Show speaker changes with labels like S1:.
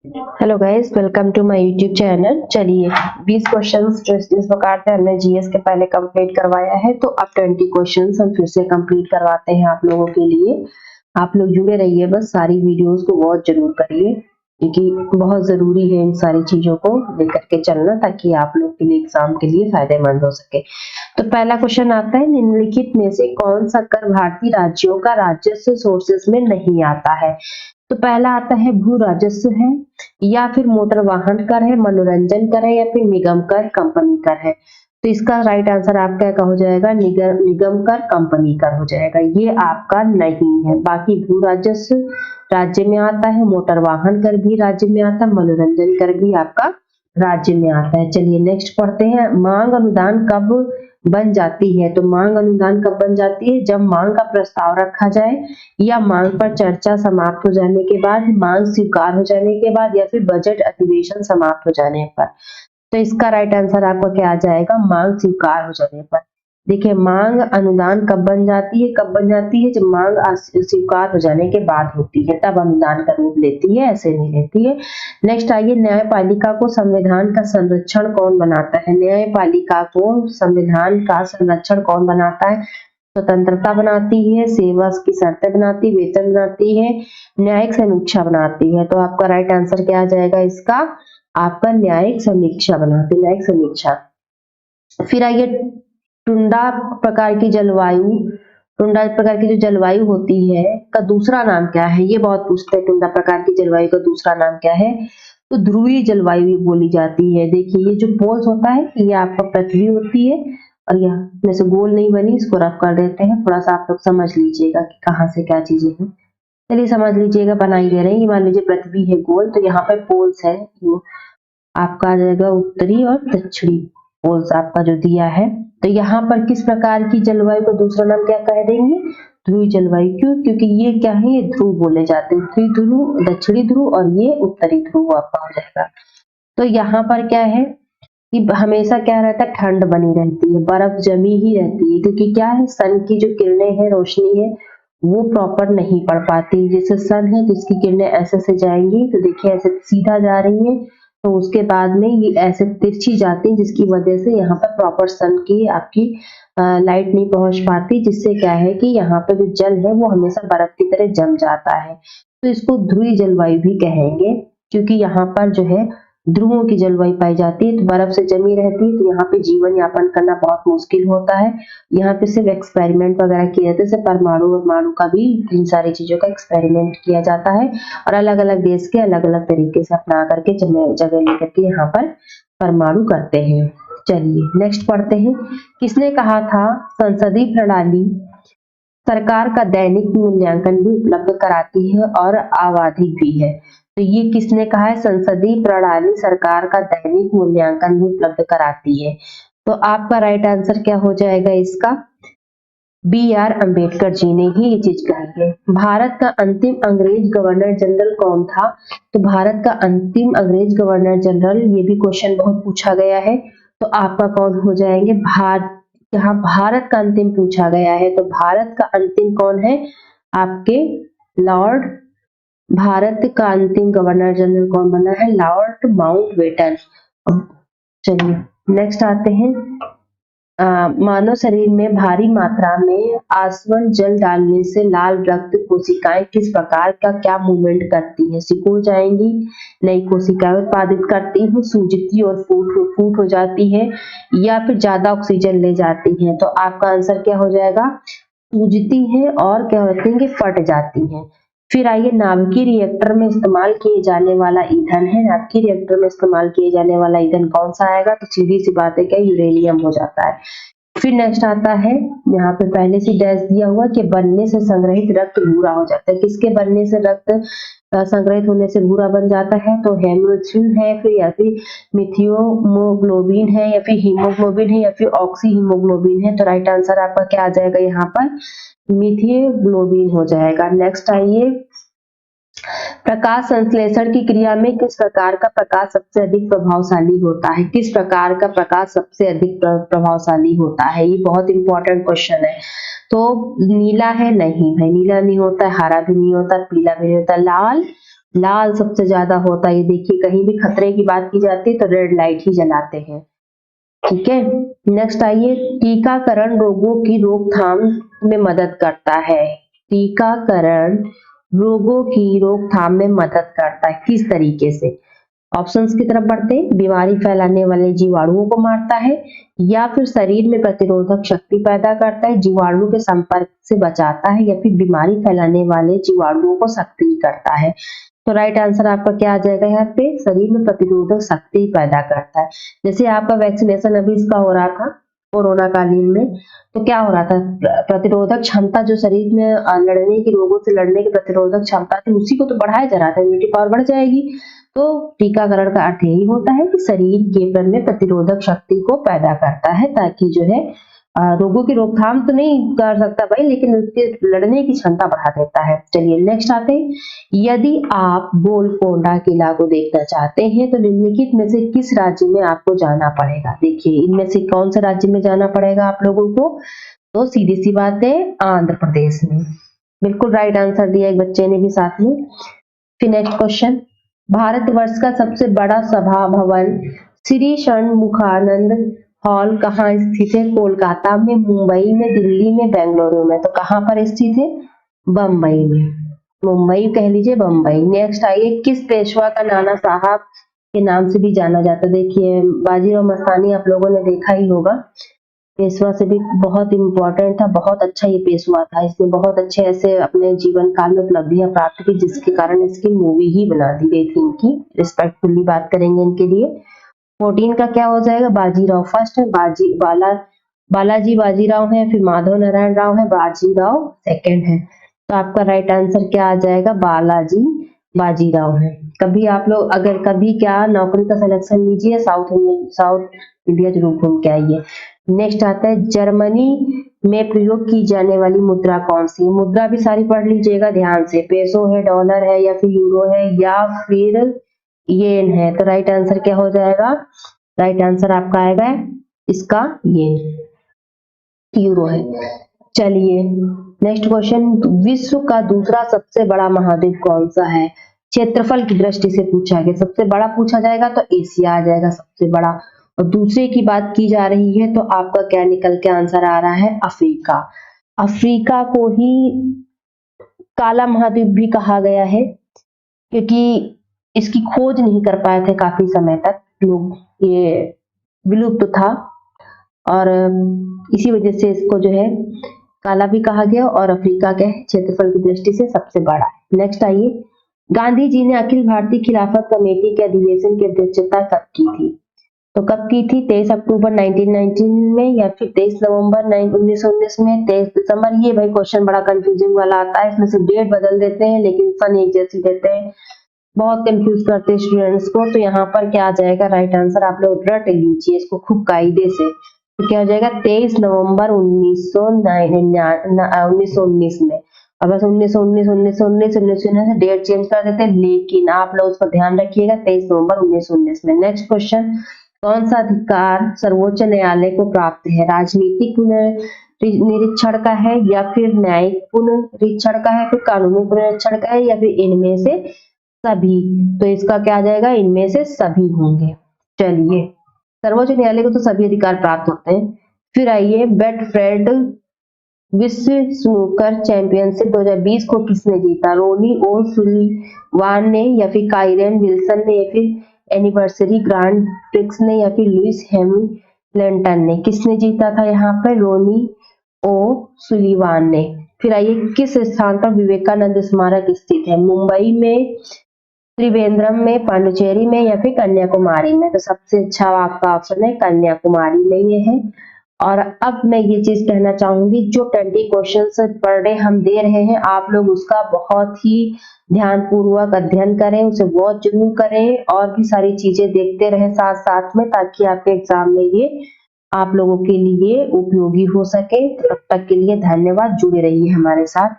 S1: Hello guys, welcome to my YouTube channel. चलिए 20 questions जो इस प्रकार से हमने जीएस के पहले कंप्लीट करवाया है, तो अब 20 क्वेश्चंस हम फिर से कंप्लीट करवाते हैं आप लोगों के लिए। आप लोग जुड़े रहिए, बस सारी वीडियोस को वॉच जरूर करिए क्योंकि बहुत जरूरी है इन सारी चीजों को लेकर के चलना, ताकि आप लोग के लिए एग्जाम के लिए फायदेमंद हो सके। तो पहला क्वेश्चन आता है, निम्नलिखित में से कौन सा कर भारतीय राज्यों का राजस्व सोर्सेस में नहीं आता है? तो पहला आता है भू राजस्व है, या फिर मोटर वाहन कर है, मनोरंजन कर है, या फिर निगम कर, कंपनी कर है। तो इसका राइट आंसर आपका क्या हो जाएगा? निगम कर, कंपनी कर हो जाएगा। ये आपका नहीं है। बाकी भू राजस्व राज्य में आता है, मोटर वाहन कर भी राज्य में आता है, मनोरंजन कर भी आपका राज्य में आता है। चलिए नेक्स्ट पढ़ते हैं, मांग अनुदान कब बन जाती है? तो मांग अनुदान कब बन जाती है? जब मांग का प्रस्ताव रखा जाए, या मांग पर चर्चा समाप्त हो जाने के बाद, मांग स्वीकार हो जाने के बाद, या फिर बजट अधिवेशन समाप्त हो जाने पर। तो इसका राइट आंसर आपका क्या आ जाएगा? मांग स्वीकार हो जाने पर। देखिए, मांग अनुदान कब बन जाती है? कब बन जाती है? जब मांग स्वीकार हो जाने के बाद होती है, तब अनुदान का रूप लेती है, ऐसे नहीं लेती है। नेक्स्ट आइए, न्यायपालिका को संविधान का संरक्षण कौन बनाता है? न्यायपालिका को संविधान का संरक्षण कौन बनाता है? स्वतंत्रता बनाती है, सेवा की शर्तें बनाती है, वेतन बनाती है, न्यायिक समीक्षा बनाती है। तो आपका राइट आंसर क्या आ जाएगा इसका? आपका न्यायिक समीक्षा बनाती है, न्यायिक समीक्षा। फिर आइए, टुंडा प्रकार की जलवायु, टुंडा प्रकार की जो जलवायु होती है का दूसरा नाम क्या है? ये बहुत पूछते हैं, टुंडा प्रकार की जलवायु का दूसरा नाम क्या है? तो ध्रुवीय जलवायु बोली जाती है। देखिए, ये जो पोल्स होता है, ये आपका पृथ्वी होती है, और यह में से गोल नहीं बनी, इसको रफ कर देते हैं। थोड़ा सा आप लोग समझ लीजिएगा कि कहाँ से क्या चीजें हैं। चलिए समझ लीजिएगा, बनाई दे रहे हैं। ये मान लीजिए पृथ्वी है गोल, तो यहाँ पर पोल्स है, आपका आ जाएगा उत्तरी और दक्षिणी पोल्स आपका जो दिया है। तो यहाँ पर किस प्रकार की जलवायु को दूसरा नाम क्या कह देंगे? ध्रुवीय जलवायु। क्यों? क्योंकि ये क्या है, ये ध्रुव बोले जाते हैं। उत्तरी ध्रुव, दक्षिणी ध्रुव, और ये उत्तरी ध्रुव आपका हो जाएगा। तो यहाँ पर क्या है कि हमेशा क्या रहता है, ठंड बनी रहती है, बर्फ जमी ही रहती है, क्योंकि क्या है, सन की जो किरणें हैं, रोशनी है, वो प्रॉपर नहीं पड़ पाती। जैसे सन है तो इसकी किरणें ऐसे से जाएंगी, तो देखिए ऐसे सीधा जा रही है, तो उसके बाद में ये ऐसे तिरछी जाती है, जिसकी वजह से यहाँ पर प्रॉपर सन की आपकी लाइट नहीं पहुंच पाती, जिससे क्या है कि यहाँ पे जो जल है वो हमेशा बर्फ की तरह जम जाता है। तो इसको ध्रुवीय जलवायु भी कहेंगे, क्योंकि यहाँ पर जो है ध्रुवों की जलवायु पाई जाती है, तो बर्फ से जमी रहती है, तो यहाँ पे जीवन यापन करना बहुत मुश्किल होता है। यहाँ पे सिर्फ एक्सपेरिमेंट वगैरह किए जाते हैं, जैसे परमाणु का भी इन सारी चीजों का एक्सपेरिमेंट किया जाता है, और अलग अलग देश के अलग अलग तरीके से अपना करके जगह लेकर के यहाँ पर परमाणु करते हैं। चलिए नेक्स्ट पढ़ते हैं, किसने कहा था संसदीय प्रणाली सरकार का दैनिक मूल्यांकन भी उपलब्ध कराती है और आवधिक भी है? तो ये किसने कहा है? संसदीय प्रणाली सरकार का दैनिक मूल्यांकन भी उपलब्ध कराती है। तो आपका राइट आंसर क्या हो जाएगा इसका? बी.आर. अम्बेडकर जी ने ही ये चीज कही है। भारत का अंतिम अंग्रेज गवर्नर जनरल कौन था? तो भारत का अंतिम अंग्रेज गवर्नर जनरल, ये भी क्वेश्चन बहुत पूछा गया है, तो आपका कौन हो जाएंगे? यहाँ भारत का अंतिम पूछा गया है, तो भारत का अंतिम कौन है? आपके लॉर्ड, भारत का अंतिम गवर्नर जनरल कौन बना है? Lord Mountbatten. चलिए नेक्स्ट आते हैं, मानव शरीर में भारी मात्रा में आसवन जल डालने से लाल रक्त कोशिकाएं किस प्रकार का क्या मूवमेंट करती हैं? सिकुड़ जाएंगी, नई कोशिकाएं उत्पादित करती हैं, सूजती और फूट हो जाती है, या फिर ज्यादा ऑक्सीजन ले जाती हैं? तो आपका आंसर क्या हो जाएगा? सूजती है और क्या होती है कि फट जाती है। फिर आइए, नाभिकीय रिएक्टर में इस्तेमाल किए जाने वाला ईंधन है, नाभिकीय रिएक्टर में इस्तेमाल किए जाने वाला ईंधन कौन सा आएगा? तो सीधी सी बात है, क्या यूरेनियम हो जाता है। फिर नेक्स्ट आता है, यहाँ पे पहले से डैश दिया हुआ कि बनने से संग्रहित रक्त भूरा हो जाता है। किसके बनने से रक्त संग्रहित होने से भूरा बन जाता है? तो हेमोथ्रिन है, फिर या फिर मिथियोमोग्लोबिन है, या फिर हीमोग्लोबिन है, या फिर ऑक्सी हीमोग्लोबिन है। तो राइट आंसर आपका क्या आ जाएगा यहाँ पर? मिथियोग्लोबिन हो जाएगा। नेक्स्ट आइए, प्रकाश संश्लेषण की क्रिया में किस प्रकार का प्रकाश सबसे अधिक प्रभावशाली होता है? किस प्रकार का प्रकाश सबसे अधिक प्रभावशाली होता है? ये बहुत इंपॉर्टेंट क्वेश्चन है। तो नीला है? नहीं भाई, नीला नहीं होता है, हरा भी नहीं होता, पीला भी नहीं होता, लाल, लाल सबसे ज्यादा होता है। ये देखिए, कहीं भी खतरे की बात की जाती है तो रेड लाइट ही जलाते हैं। ठीक है, नेक्स्ट आइए, टीकाकरण रोगों की रोकथाम में मदद करता है। टीकाकरण रोगों की रोकथाम में मदद करता है, किस तरीके से? ऑप्शंस की तरफ बढ़ते हैं। बीमारी फैलाने वाले जीवाणुओं को मारता है, या फिर शरीर में प्रतिरोधक शक्ति पैदा करता है, जीवाणु के संपर्क से बचाता है, या फिर बीमारी फैलाने वाले जीवाणुओं को सक्रिय करता है। तो राइट आंसर आपका क्या आ जाएगा यहाँ पे? शरीर में प्रतिरोधक शक्ति पैदा करता है। जैसे आपका वैक्सीनेशन अभी इसका हो रहा था कोरोना कालीन में, तो क्या हो रहा था? प्रतिरोधक क्षमता जो शरीर में लड़ने की, रोगों से लड़ने की प्रतिरोधक क्षमता थी, उसी को तो बढ़ाया जा रहा था, इम्यूनिटी पावर बढ़ जाएगी। तो टीकाकरण का अर्थ यही होता है कि शरीर के में प्रतिरोधक शक्ति को पैदा करता है, ताकि जो है रोगों की रोकथाम तो नहीं कर सकता भाई, लेकिन उसके लड़ने की क्षमता बढ़ा देता है। चलिए नेक्स्ट आते हैं। यदि आप गोलकोंडा किला को देखना चाहते हैं तो निम्नलिखित में से किस राज्य में आपको जाना पड़ेगा? देखिए, इनमें से कौन से राज्य में जाना पड़ेगा आप लोगों को? तो सीधी सी बात है, आंध्र प्रदेश में। बिल्कुल राइट आंसर दिया एक बच्चे ने भी साथ में। फिर नेक्स्ट क्वेश्चन, भारतवर्ष का सबसे बड़ा सभा भवन श्री षणमुखानंद हॉल कहाँ स्थित है? कोलकाता में, मुंबई में, दिल्ली में, बेंगलुरु में। तो कहाँ पर स्थित है? बम्बई में। मुंबई कह लीजिए, बम्बई। नेक्स्ट आइए, किस पेशवा का नाना साहब के नाम से भी जाना जाता है? देखिए, बाजीराव मस्तानी आप लोगों ने देखा ही होगा, पेशवा से भी बहुत इंपॉर्टेंट था, बहुत अच्छा ये पेशवा था। इसने बहुत अच्छे ऐसे अपने जीवन काल में उपलब्धियां प्राप्त की, जिसके कारण इसकी मूवी ही बना दी गई थी। इनकी रिस्पेक्टफुली बात करेंगे इनके लिए। 14 का क्या हो जाएगा? बाजीराव फर्स्ट है, बालाजी बाजीराव है, फिर माधव नारायण राव है, बाजीराव सेकंड है। तो आपका राइट आंसर क्या आ जाएगा? बालाजी बाजीराव है। कभी आप लोग अगर कभी क्या नौकरी का सिलेक्शन लीजिए, साउथ इंडिया जरूर घूम के आइए। नेक्स्ट आता है, जर्मनी में प्रयोग की जाने वाली मुद्रा कौन सी? मुद्रा भी सारी पढ़ लीजिएगा ध्यान से। पेसो है, डॉलर है, या फिर यूरो है, या फिर येन है। तो राइट आंसर क्या हो जाएगा? राइट आंसर आपका आएगा इसका येन, यूरो है। चलिए नेक्स्ट क्वेश्चन, विश्व का दूसरा सबसे बड़ा महाद्वीप कौन सा है? क्षेत्रफल की दृष्टि से पूछा गया, सबसे बड़ा पूछा जाएगा तो एशिया आ जाएगा सबसे बड़ा, और दूसरे की बात की जा रही है तो आपका क्या निकल के आंसर आ रहा है? अफ्रीका। अफ्रीका को ही काला महाद्वीप भी कहा गया है, क्योंकि इसकी खोज नहीं कर पाए थे काफी समय तक लोग, ये विलुप्त था, और इसी वजह से इसको जो है काला भी कहा गया, और अफ्रीका के क्षेत्रफल की दृष्टि से सबसे बड़ा है। नेक्स्ट आइए, गांधी जी ने अखिल भारतीय खिलाफत कमेटी के अधिवेशन की अध्यक्षता कब की थी? तो कब की थी? 23 अक्टूबर 1919 में, या फिर 23 नवंबर 1919 में, 23 दिसंबर। ये भाई क्वेश्चन बड़ा कंफ्यूजिंग वाला आता है, इसमें से डेट बदल देते हैं लेकिन सन एक जैसी देते हैं, बहुत कंफ्यूज करते हैं स्टूडेंट्स को। तो यहाँ पर क्या आ जाएगा? राइट आंसर आप लोग रट लीजिए इसको खूब कायदे से। तो क्या हो जाएगा? 23 नवंबर 1919 में। और बस 1919 डेट चेंज कर देते हैं, लेकिन आप लोग उसको ध्यान रखिएगा 23 नवंबर 1919 में। नेक्स्ट क्वेश्चन, कौन सा अधिकार सर्वोच्च न्यायालय को प्राप्त है? राजनीतिक निरीक्षण का है, या फिर न्यायिक पुनरीक्षण का है, फिर कानूनी पुनरीक्षण का है, या फिर इनमें से सभी? तो इसका क्या आ जाएगा? इनमें से सभी होंगे। चलिए, सर्वोच्च न्यायालय को तो सभी अधिकार प्राप्त होते हैं। फिर आइए, बेटफ्रेड विश्व स्नूकर चैंपियनशिप 2020 को किसने जीता? रोनी ओ सुलिवान ने, या फिर काइरन विल्सन ने, या फिर एनिवर्सरी ग्रांड प्रिक्स ने, या फिर लुइस हैमिल्टन ने? किसने जीता था यहाँ पर? रोनी ओ सुलिवान ने। फिर आइए, किस स्थान पर विवेकानंद स्मारक स्थित है? मुंबई में, त्रिवेंद्रम में, पांडिचेरी में, या फिर कन्याकुमारी में? तो सबसे अच्छा आपका ऑप्शन है कन्याकुमारी में ये है। और अब मैं ये चीज कहना चाहूंगी, जो 20 क्वेश्चन पर डे हम दे रहे हैं, आप लोग उसका बहुत ही ध्यान पूर्वक अध्ययन करें, उसे वॉच जरूर करें, और भी सारी चीजें देखते रहें साथ साथ में, ताकि आपके एग्जाम में ये आप लोगों के लिए उपयोगी हो सके। तब तक के लिए धन्यवाद, जुड़े रहिए हमारे साथ।